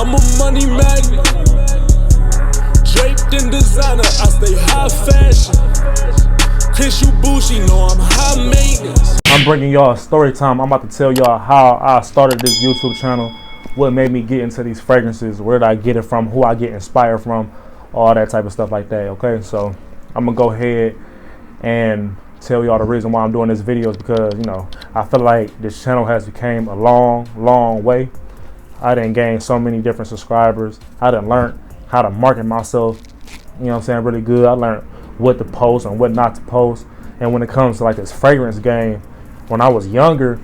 I'm a money magnet, draped in designer, I stay high fashion. Chris, you bougie, know I'm high maintenance. I'm bringing y'all a story time. I'm about to tell y'all how I started this YouTube channel, what made me get into these fragrances, where did I get it from, who I get inspired from, all that type of stuff like that, okay? So I'm gonna go ahead and tell y'all the reason why I'm doing this video is because, you know, I feel like this channel has become a long way. I done gained so many different subscribers. I done learned how to market myself, you know what I'm saying, really good. I learned what to post and what not to post. And when it comes to like this fragrance game, when I was younger,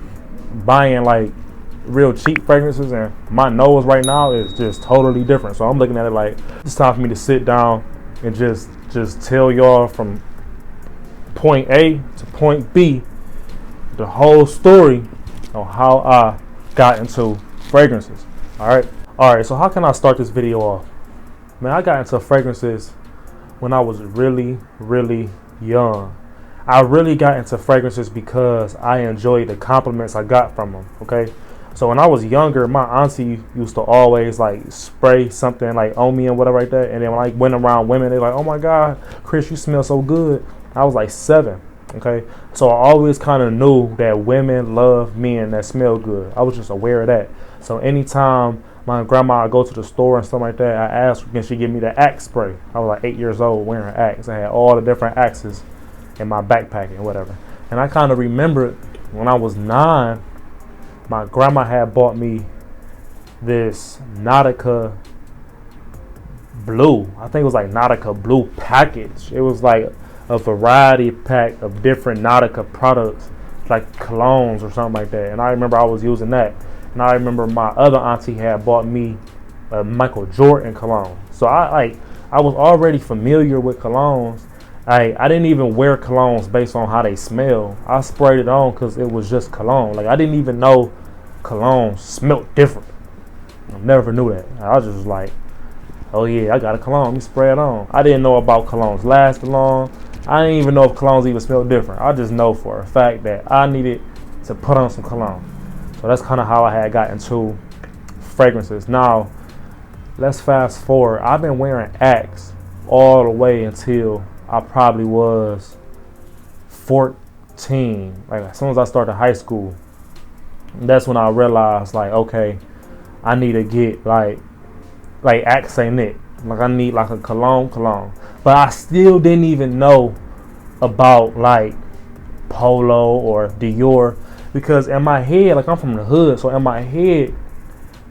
buying like real cheap fragrances, and my nose right now is just totally different. So I'm looking at it like it's time for me to sit down and just tell y'all from point A to point B the whole story on how I got into fragrances. All right, so how can I start this video off? Man, I got into fragrances when I was really young. I really got into fragrances because I enjoyed the compliments I got from them, okay? So when I was younger, my auntie used to always like spray something like on me and whatever like that. And then when I went around women, they're like, oh my God, Chris, you smell so good. I was like 7, okay? So I always kind of knew that women love men that smell good. I was just aware of that. So anytime my grandma would go to the store and stuff like that, I asked her, can she give me the Axe spray? I was like 8 years old wearing Axe. I had all the different Axes in my backpack and whatever. And I kind of remembered when I was 9, my grandma had bought me this Nautica Blue. I think it was like Nautica Blue package. It was like a variety pack of different Nautica products, like colognes or something like that. And I remember I was using that. And I remember my other auntie had bought me a Michael Jordan cologne. So I was already familiar with colognes. I didn't even wear colognes based on how they smell. I sprayed it on because it was just cologne. Like I didn't even know colognes smelled different. I never knew that. I just was like, oh yeah, I got a cologne, let me spray it on. I didn't know about colognes last long. I didn't even know if colognes even smelled different. I just know for a fact that I needed to put on some cologne. So that's kind of how I had got into fragrances. Now, let's fast forward. I've been wearing Axe all the way until I probably was 14. Like as soon as I started high school, that's when I realized like, okay, I need to get like Axe ain't it. Like I need like a cologne. But I still didn't even know about like Polo or Dior, because in my head, like I'm from the hood, so in my head,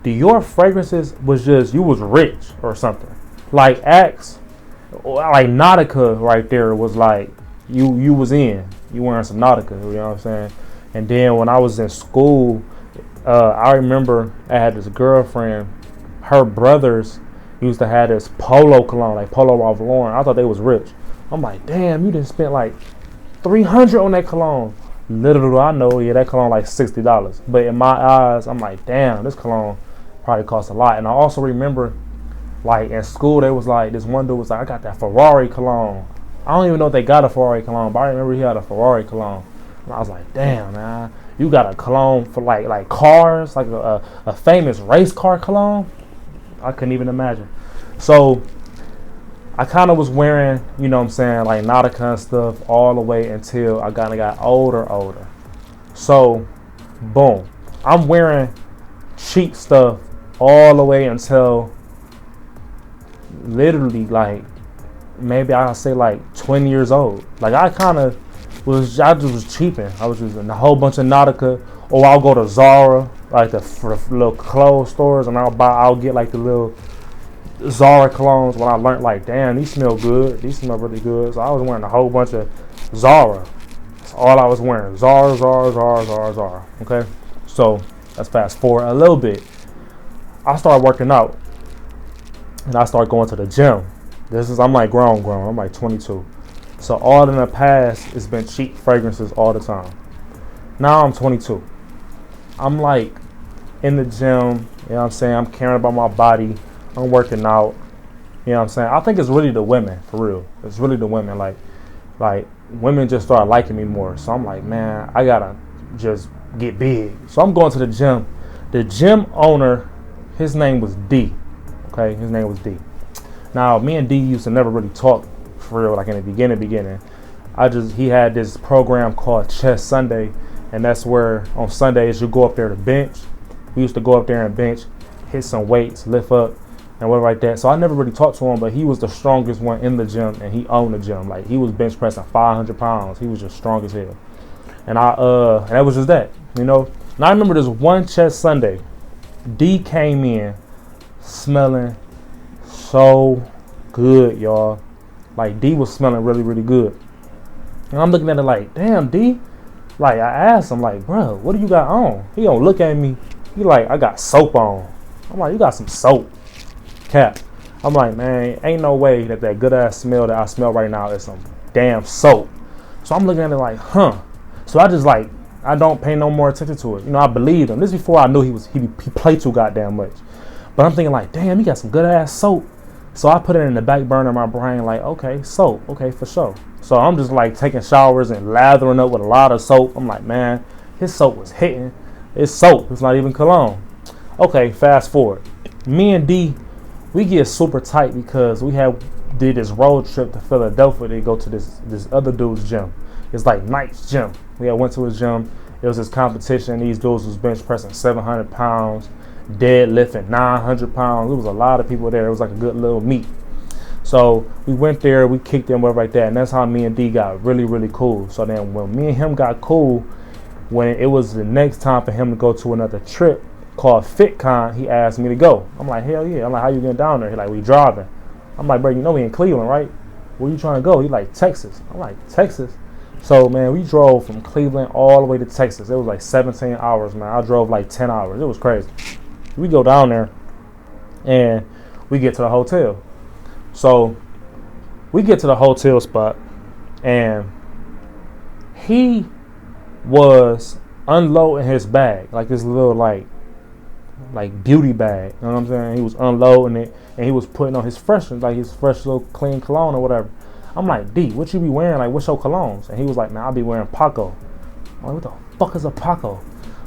Dior fragrances was just, you was rich or something. Like Axe, like Nautica right there was like, you was in. You wearing some Nautica, you know what I'm saying? And then when I was in school, I remember I had this girlfriend, her brothers used to have this Polo cologne, like Polo Ralph Lauren. I thought they was rich. I'm like, damn, you done spent like $300 on that cologne. Little do I know, yeah, that cologne like $60. But in my eyes, I'm like, damn, this cologne probably costs a lot. And I also remember, like in school, they was like, this one dude was like, I got that Ferrari cologne. I don't even know if they got a Ferrari cologne, but I remember he had a Ferrari cologne. And I was like, damn, man, you got a cologne for like cars, like a famous race car cologne? I couldn't even imagine. So I kind of was wearing, you know what I'm saying, like Nautica and stuff all the way until I kind of got older. So, boom. I'm wearing cheap stuff all the way until literally like, maybe I'll say like 20 years old. Like I just was cheaping. I was just in a whole bunch of Nautica, or I'll go to Zara, like the little clothes stores, and I'll get like the little Zara colognes when I learned like, damn, these smell good. These smell really good. So I was wearing a whole bunch of Zara. That's all I was wearing. Zara. Okay? So let's fast forward a little bit. I started working out. And I started going to the gym. I'm like grown. I'm like 22. So all in the past, it's been cheap fragrances all the time. Now I'm 22. I'm like in the gym, you know what I'm saying? I'm caring about my body. I'm working out. You know what I'm saying? I think it's really the women, for real. It's really the women. Like women just started liking me more. So I'm like, man, I gotta just get big. So I'm going to the gym. The gym owner, His name was D. Okay, his name was D. Now, me and D used to never really talk for real, like in the beginning. He had this program called Chess Sunday, and that's where on Sundays you go up there to bench. We used to go up there and bench, hit some weights, lift up, and whatever like that. So I never really talked to him, but he was the strongest one in the gym, and he owned the gym. Like, he was bench pressing 500 pounds. He was just strong as hell. And and that was just that, you know. And I remember this one Chess Sunday, D came in smelling so good, y'all. Like, D was smelling really, really good. And I'm looking at it like, damn, D. Like, I asked him, like, bro, what do you got on? He don't look at me. He like, I got soap on. I'm like, you got some soap. Cap. I'm like, man, ain't no way that good ass smell that I smell right now is some damn soap. So I'm looking at it like, huh. So I just like, I don't pay no more attention to it. You know, I believed him. This is before I knew he played too goddamn much. But I'm thinking like, damn, he got some good ass soap. So I put it in the back burner of my brain like, okay, soap. Okay, for sure. So I'm just like taking showers and lathering up with a lot of soap. I'm like, man, his soap was hitting. It's soap. It's not even cologne. Okay, fast forward. Me and D, we get super tight because we did this road trip to Philadelphia to go to this other dude's gym. It's like Knight's gym. We had went to his gym. It was this competition. These dudes was bench pressing 700 pounds, deadlifting 900 pounds. There was a lot of people there. It was like a good little meet. So we went there, we kicked them up right there, and that's how me and D got really, really cool. So then when me and him got cool, when it was the next time for him to go to another trip called FitCon, he asked me to go. I'm like, hell yeah. I'm like, how you getting down there? He like, we driving. I'm like, bro, you know we in Cleveland, right? Where you trying to go? He like, Texas. I'm like, Texas? So, man, we drove from Cleveland all the way to Texas. It was like 17 hours, man. I drove like 10 hours. It was crazy. We go down there, and we get to the hotel. So, we get to the hotel spot, and he was unloading his bag, like this little, like beauty bag. You know what I'm saying? He was unloading it, and he was putting on his fresh little clean cologne or whatever. I'm like, D, what you be wearing? Like, what's your colognes? And he was like, man, I'll be wearing Paco. I'm like, what the fuck is a Paco?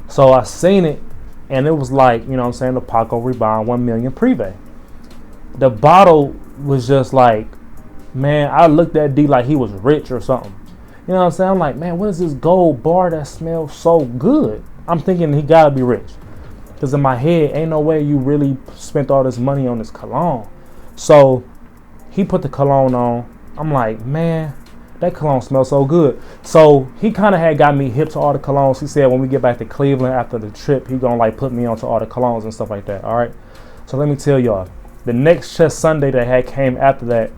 So I seen it, and it was like, you know what I'm saying, the Paco Rebound 1 million Privé. The bottle was just like, man, I looked at D like he was rich or something. You know what I'm saying? I'm like, man, what is this gold bar that smells so good? I'm thinking he gotta be rich. Because in my head, ain't no way you really spent all this money on this cologne. So he put the cologne on. I'm like, man, that cologne smells so good. So he kind of had got me hip to all the colognes. He said when we get back to Cleveland after the trip, he gonna like put me onto all the colognes and stuff like that. All right. So let me tell y'all, the next Chess Sunday that came after that,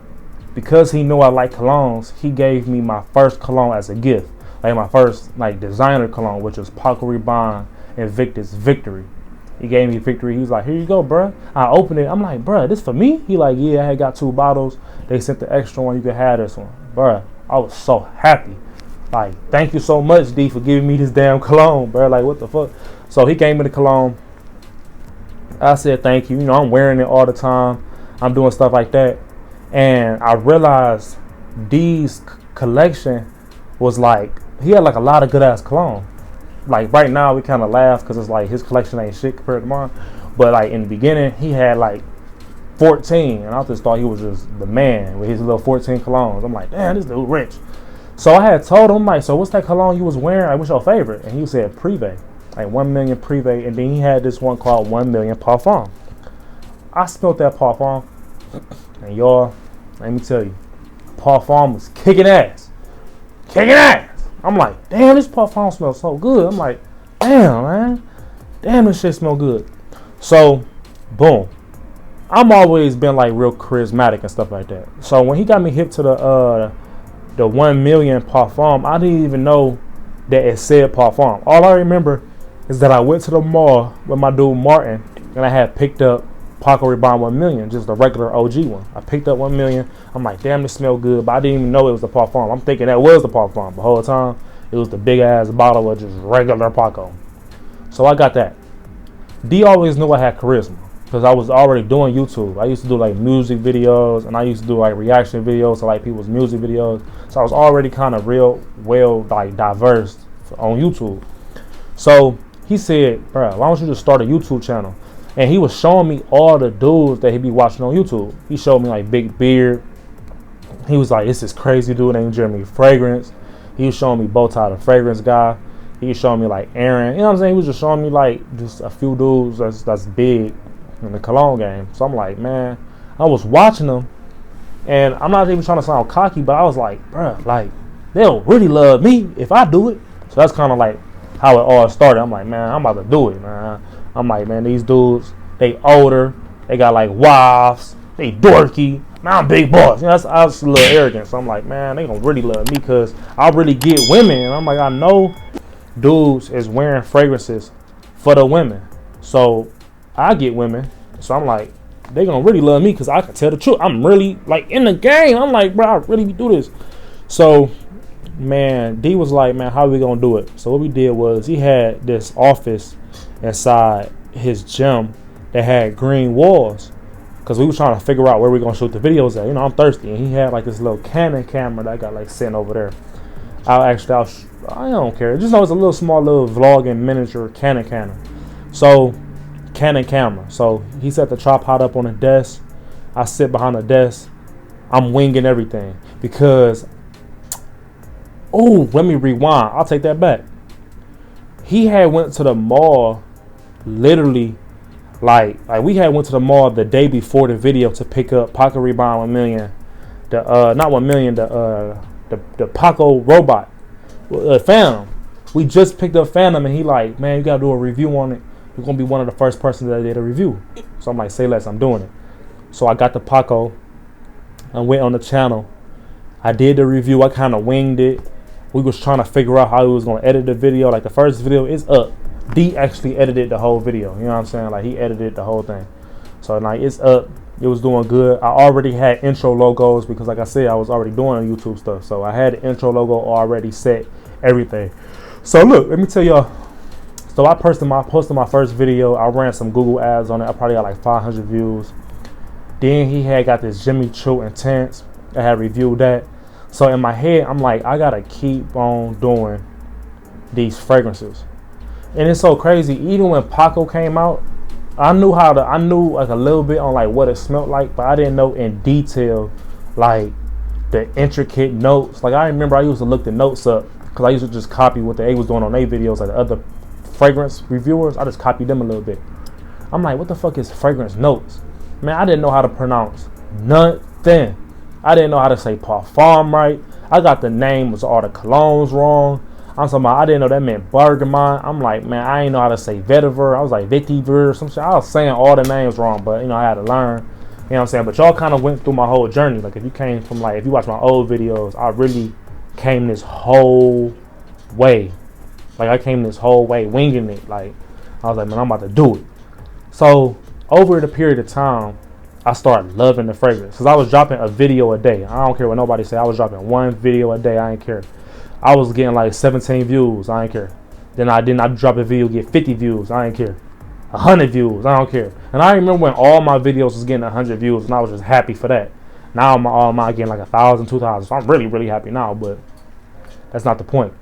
because he knew I like colognes, he gave me my first cologne as a gift, like my first like designer cologne, which was Paco Rabanne Invictus Victory. He gave me Victory. He was like, here you go, bruh. I opened it. I'm like, bruh, this for me? He like, yeah, I had got 2 bottles. They sent the extra one. You could have this one. Bruh, I was so happy. Like, thank you so much, D, for giving me this damn cologne, bruh. Like, what the fuck? So he gave me the cologne. I said thank you. You know, I'm wearing it all the time. I'm doing stuff like that. And I realized D's collection was like, he had like a lot of good ass cologne. Like right now we kind of laugh because it's like his collection ain't shit compared to mine. But like in the beginning he had like 14, and I just thought he was just the man with his little 14 colognes. I'm like, damn, this dude rich. So I had told him, like, so what's that cologne you was wearing? Like, what's your favorite? And he said Privé, like 1 million Privé. And then he had this one called 1 million Parfum. I smelled that Parfum, and y'all, let me tell you, Parfum was kicking ass. I'm like, damn, this Parfum smells so good. I'm like, damn, man. Damn, this shit smell good. So, boom. I'm always been like real charismatic and stuff like that. So when he got me hip to the 1 million Parfum, I didn't even know that it said Parfum. All I remember is that I went to the mall with my dude Martin, and I had picked up Paco Rabanne 1 million, just the regular OG one. I picked up 1 million. I'm like, damn, this smell good, but I didn't even know it was the Parfum. I'm thinking that was the Parfum the whole time. It was the big ass bottle of just regular Paco. So I got that. D always knew I had charisma because I was already doing YouTube. I used to do like music videos, and I used to do like reaction videos to like people's music videos. So I was already kind of real well like diverse on YouTube. So he said, bro, why don't you just start a YouTube channel? And he was showing me all the dudes that he be watching on YouTube. He showed me like Big Beard. He was like, it's this crazy dude named Jeremy Fragrance. He was showing me Bowtie the Fragrance guy. He was showing me like Aaron. You know what I'm saying? He was just showing me like just a few dudes that's big in the cologne game. So I'm like, man, I was watching them. And I'm not even trying to sound cocky, but I was like, bruh, like, they'll really love me if I do it. So that's kind of like how it all started. I'm like, man, I'm about to do it, man. I'm like, man, these dudes, they older. They got like wives. They dorky. Man, I'm big boss. You know, I was a little arrogant. So I'm like, man, they gonna really love me because I really get women. And I'm like, I know dudes is wearing fragrances for the women. So I get women. So I'm like, they gonna really love me because I can tell the truth. I'm really like in the game. I'm like, bro, I really do this. So, man, D was like, man, how are we gonna do it? So what we did was he had this office inside his gym that had green walls because we was trying to figure out where we gonna shoot the videos at. You know, I'm thirsty, and he had like this little Canon camera that I got like sitting over there. I don't care. Just know it's a little small little vlogging miniature Canon. So. Canon camera. So he set the tripod up on the desk. I sit behind the desk. I'm winging everything because, oh, let me rewind. I'll take that back. He had went to the mall literally like we had went to the mall the day before the video to pick up Paco Rebind 1 million. Not 1 million, the Paco robot. Phantom. We just picked up Phantom and he like, man, you gotta do a review on it. You're going to be one of the first persons that did a review. So I'm like, say less, I'm doing it. So I got the Paco. I went on the channel. I did the review. I kind of winged it. We was trying to figure out how he was going to edit the video. Like the first video is up. D actually edited the whole video. You know what I'm saying? Like he edited the whole thing. So like it's up. It was doing good. I already had intro logos because like I said, I was already doing YouTube stuff. So I had the intro logo already set, everything. So look, let me tell y'all. So I posted my first video. I ran some Google ads on it. I probably got like 500 views. Then he had got this Jimmy Choo Intense. I had reviewed that. So in my head, I'm like, I gotta keep on doing these fragrances. And it's so crazy. Even when Paco came out, I knew like a little bit on like what it smelled like, but I didn't know in detail like the intricate notes. Like I remember I used to look the notes up because I used to just copy what they was doing on their videos, like the other fragrance reviewers. I just copied them a little bit. I'm like, what the fuck is fragrance notes? Man, I didn't know how to pronounce nothing. I didn't know how to say parfum right. I got the names of all the colognes wrong. I'm talking about, I didn't know that meant bergamot. I'm like, man, I didn't know how to say vetiver. I was like vetiver or some shit. I was saying all the names wrong, but you know, I had to learn. You know what I'm saying? But y'all kind of went through my whole journey. Like if you came from like, if you watch my old videos, I really came this whole way. Like I came this whole way winging it. Like I was like, man, I'm about to do it. So over the period of time, I started loving the fragrance because I was dropping a video a day. I don't care what nobody say. I was dropping one video a day. I ain't care. I was getting like 17 views. I ain't care. Then I drop a video, get 50 views. I ain't care. 100 views. I don't care. And I remember when all my videos was getting 100 views, and I was just happy for that. Now all mine getting like 1,000, 2,000. So I'm really, really happy now. But that's not the point.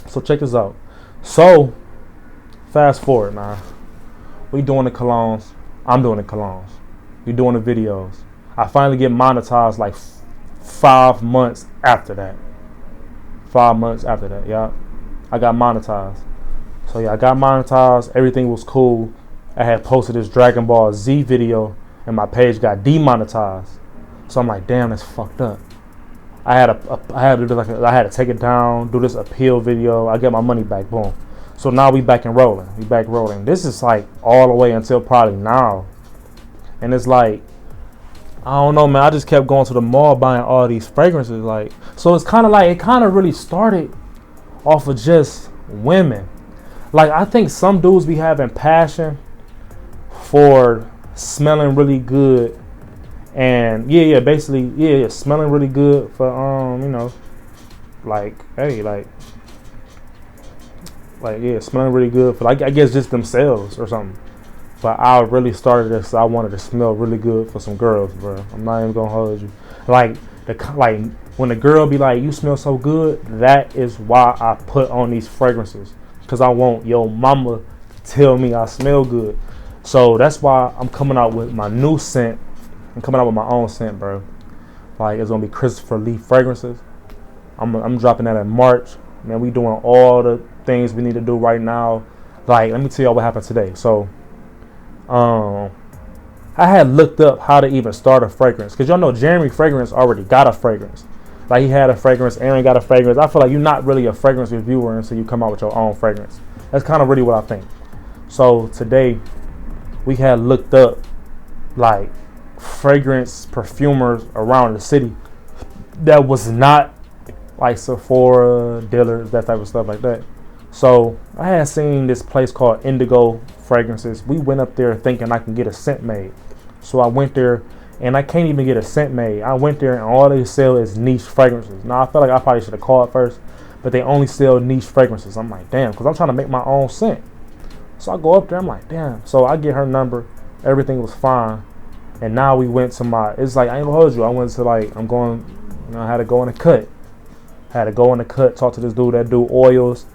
So check this out. So fast forward, man. We doing the colognes. I'm doing the colognes. We doing the videos. I finally get monetized like 5 months after that. 5 months after that, yeah. I got monetized. So yeah, I got monetized. Everything was cool. I had posted this Dragon Ball Z video and my page got demonetized. So I'm like, damn, that's fucked up. I had to take it down, do this appeal video. I get my money back, boom. So now we back and rolling. We back rolling. This is like all the way until probably now. And it's like, I don't know, man. I just kept going to the mall buying all these fragrances. Like, so it's kind of like, it kind of really started off of just women. Like, I think some dudes be having passion for smelling really good. And basically, smelling really good for, you know, like, hey, smelling really good for, like, I guess just themselves or something. But I really started this. I wanted to smell really good for some girls, bro. I'm not even gonna hold you. Like when the girl be like, "You smell so good," that is why I put on these fragrances, because I want your mama to tell me I smell good. So that's why I'm coming out with my new scent. I'm coming out with my own scent, bro. Like, it's gonna be Christopher Lee fragrances. I'm dropping that in March. Man, we doing all the things we need to do right now. Like, let me tell y'all what happened today. So, I had looked up how to even start a fragrance, because y'all know Jeremy Fragrance already got a fragrance. Like, he had a fragrance, Aaron got a fragrance. I feel like you're not really a fragrance reviewer until you come out with your own fragrance. That's kind of really what I think. So today, we had looked up like fragrance perfumers around the city that was not like Sephora, dealers, that type of stuff like that. So I had seen this place called Indigo Fragrances. We went up there thinking I can get a scent made. So I went there and I can't even get a scent made. I went there and all they sell is niche fragrances. Now I feel like I probably should have called first, but they only sell niche fragrances. I'm like, damn, because I'm trying to make my own scent. So I go up there, I'm like, damn. So I get her number, everything was fine. And now we went to it's like, I ain't gonna hold you. I went to like, I had to go in the cut. Talk to this dude that do oils.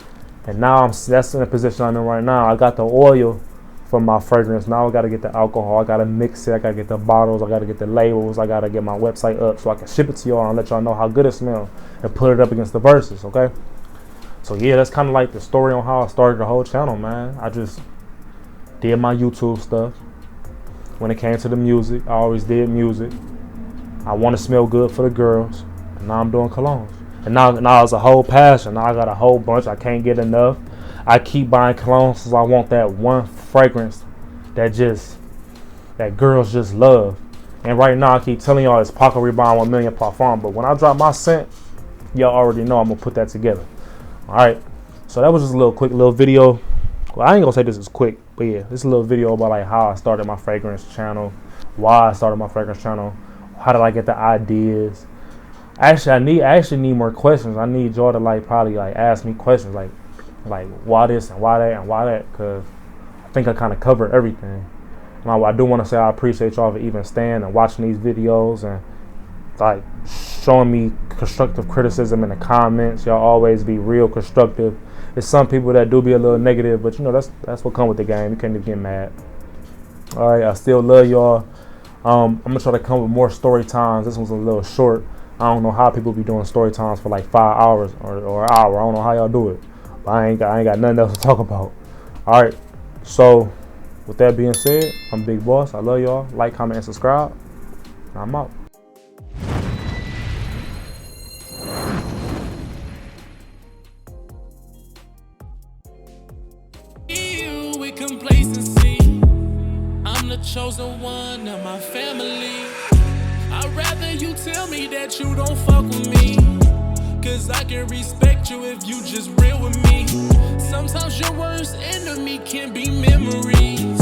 And now that's in the position I'm in right now. I got the oil for my fragrance. Now I got to get the alcohol. I got to mix it. I got to get the bottles. I got to get the labels. I got to get my website up so I can ship it to y'all and let y'all know how good it smells and put it up against the verses, okay? So yeah, that's kind of like the story on how I started the whole channel, man. I just did my YouTube stuff. When it came to the music, I always did music. I want to smell good for the girls. And now I'm doing colognes. And now it's a whole passion. Now I got a whole bunch. I can't get enough. I keep buying colognes because I want that one fragrance that girls just love. And right now I keep telling y'all it's Paco Rabanne 1 million Parfum. But when I drop my scent, y'all already know I'm going to put that together. Alright. So that was just a quick little video. Well, I ain't going to say this is quick. But yeah, this is a little video about like how I started my fragrance channel. Why I started my fragrance channel. How did I get the ideas. Actually, I actually need more questions. I need y'all to probably ask me questions like why this and why that and why that, because I think I kind of covered everything. Now, I do want to say I appreciate y'all for even staying and watching these videos and like showing me constructive criticism in the comments. Y'all always be real constructive. There's some people that do be a little negative, but you know that's what comes with the game. You can't even get mad. All right, I still love y'all. I'm gonna try to come with more story times. This one's a little short. I don't know how people be doing story times for like 5 hours or an hour. I don't know how y'all do it. But I ain't got nothing else to talk about. All right. So with that being said, I'm Big Boss. I love y'all. Like, comment, and subscribe. I'm out. With complacency, I'm the chosen one of my family. I'd rather you tell me that you don't fuck with me, cause I can respect you if you just real with me. Sometimes your worst enemy can be memories.